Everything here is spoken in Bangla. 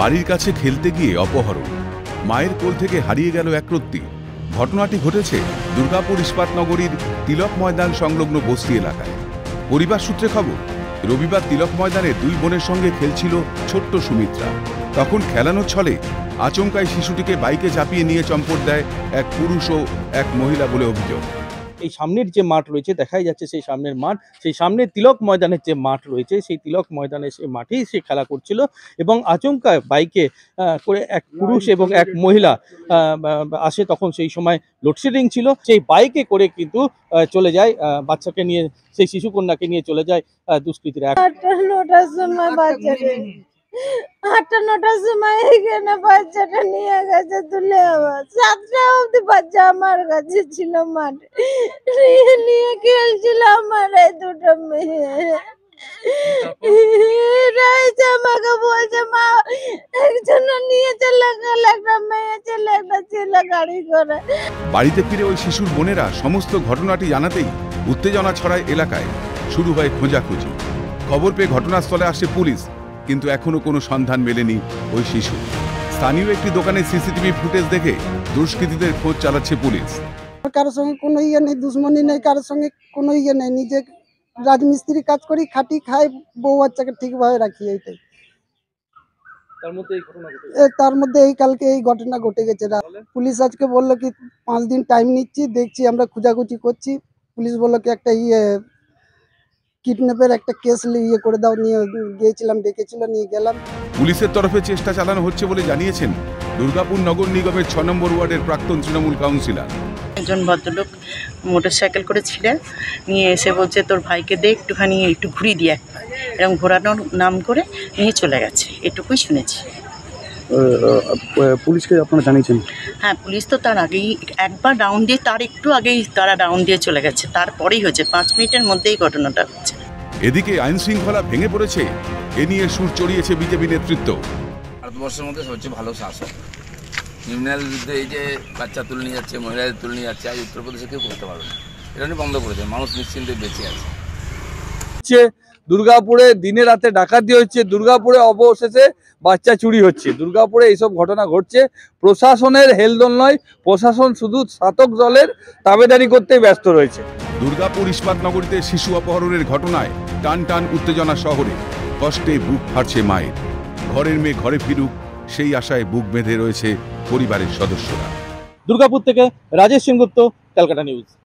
বাড়ির কাছে খেলতে গিয়ে অপহরণ, মায়ের কোল থেকে হারিয়ে গেল এক রত্তি। ঘটনাটি ঘটেছে দুর্গাপুর ইস্পাত নগরীর তিলক ময়দান সংলগ্ন বস্তি এলাকায়। পরিবার সূত্রে খবর, রবিবার তিলক ময়দানে দুই বোনের সঙ্গে খেলছিল ছোট্ট সুমিত্রা। তখন খেলানোর ছলে আচমকায় শিশুটিকে বাইকে চাপিয়ে নিয়ে চম্পট দেয় এক পুরুষ ও এক মহিলা বলে অভিযোগ। এই সামনের যে মাঠ রয়েছে, দেখাই যাচ্ছে সেই সামনের মাঠ, সেই সামনের তিলক ময়দানের যে মাঠ রয়েছে, সেই তিলক ময়দানে সে মাঠেই সে খেলা করছিল এবং আচমকা বাইকে করে এক পুরুষ এবং এক মহিলা আসে। তখন সেই সময় লোডশেডিং ছিল, সেই বাইকে করে কিন্তু চলে যায় বাচ্চাকে নিয়ে, সেই শিশুকন্যাকে নিয়ে চলে যায় দুষ্কৃতীরা। 8-9টার সময় বাচ্চাটা 8-9টার সময় এখানে বাচ্চাটা নিয়ে গেছে তুলে। আবার 7টা অবধি বাচ্চা আমার কাছে ছিল, মাঠে নিয়ে খেলছিল আমার এই দুটো মেয়ে। আমাকে বলছে, মা একজন নিয়ে চলে গেল, একটা মেয়ে ছেলে একটা ছেলে গাড়ি করে। বাড়িতে ফিরে ওই শিশুর বোনেরা সমস্ত ঘটনাটি জানাতেই উত্তেজনা ছড়ায় এলাকায়। শুরু হয় খোঁজাখুঁজি। খবর পেয়ে ঘটনাস্থলে আসে পুলিশ, কিন্তু এখনো কোনো সন্ধান মেলেনি ওই শিশু। স্থানীয় একটি দোকানের সিসিটিভি ফুটেজ দেখে দুষ্কৃতীদের খোঁজ চালাচ্ছে পুলিশ। কারোর সঙ্গে কোনো ইয়ে নেই, দুশ্মনী নেই, কারোর সঙ্গে কোনো ইয়ে নেই। নিজে রাজমিস্ত্রি কাজ করি, খাটি খাই, বউ বাচ্চাকে ঠিকভাবে রাখি, এইটাই। তার মধ্যে এই কালকে এই ঘটনা ঘটে গেছে। পুলিশ আজকে বললো কি 5 দিন টাইম নিচ্ছি, দেখছি আমরা খোঁজাখুঁজি করছি। পুলিশ বললো কি একটা কিডন্যাপের একটা কেস ইয়ে করে দাও, নিয়ে গিয়েছিলাম, ডেকেছিল, নিয়ে গেলাম। পুলিশের তরফে চেষ্টা চালানো হচ্ছে বলে জানিয়েছেন দুর্গাপুর নগর নিগমের 6 নম্বর ওয়ার্ডের প্রাক্তন তৃণমূল কাউন্সিলর। একজন ভদ্রলোক মোটরসাইকেল করে ছিলেন, নিয়ে এসে বলছে তোর ভাইকে দে একটুখানি, একটু ঘুরিয়ে দিয়ে একবার, এরকম ঘোরানোর নাম করে নিয়ে চলে গেছে, এটুকুই শুনেছি। পুলিশকে আপনারা জানিয়েছেন? হ্যাঁ, পুলিশ তো তার আগেই একবার রাউন্ড দিয়ে, তার একটু আগেই তারা রাউন্ড দিয়ে চলে গেছে, তারপরেই হয়েছে, 5 মিনিটের মধ্যেই ঘটনাটা হচ্ছে। এদিকে আইন শৃঙ্খলা ভেঙে পড়েছে, এ নিয়ে সুর চড়িয়েছে বিজেপি নেতৃত্ব। ভারতবর্ষের মধ্যে সবচেয়ে ভালো শাসক, ক্রিমিনাল বিরুদ্ধে এই যে বাচ্চা তুলে নিয়ে যাচ্ছে, মহিলাদের তুলে নিয়ে যাচ্ছে, আজ উত্তরপ্রদেশে কেউ করতে পারবে না। এটা নিয়ে বন্ধ করেছে, মানুষ নিশ্চিন্তে বেঁচে আছে। দুর্গাপুরে দিনে রাতে ডাকাতি হচ্ছে, দুর্গাপুরে অবশেষে বাচ্চা চুরি হচ্ছে, দুর্গাপুরে এইসব ঘটনা ঘটছে। প্রশাসনের হেলদোল নয়, প্রশাসন শুধু শাসক দলের তাবেদারি করতে ব্যস্ত রয়েছে। দুর্গাপুর ইস্পাত নগরীতে শিশু অপহরণের ঘটনায় টান টান উত্তেজনা শহরে। কষ্টে বুক ফাটছে মায়ের। ঘরের মেয়ে ঘরে ফিরুক, সেই আশায় বুক বেঁধে রয়েছে পরিবারের সদস্যরা। দুর্গাপুর থেকে রাজেশ সেনগুপ্ত, ক্যালকাটা নিউজ।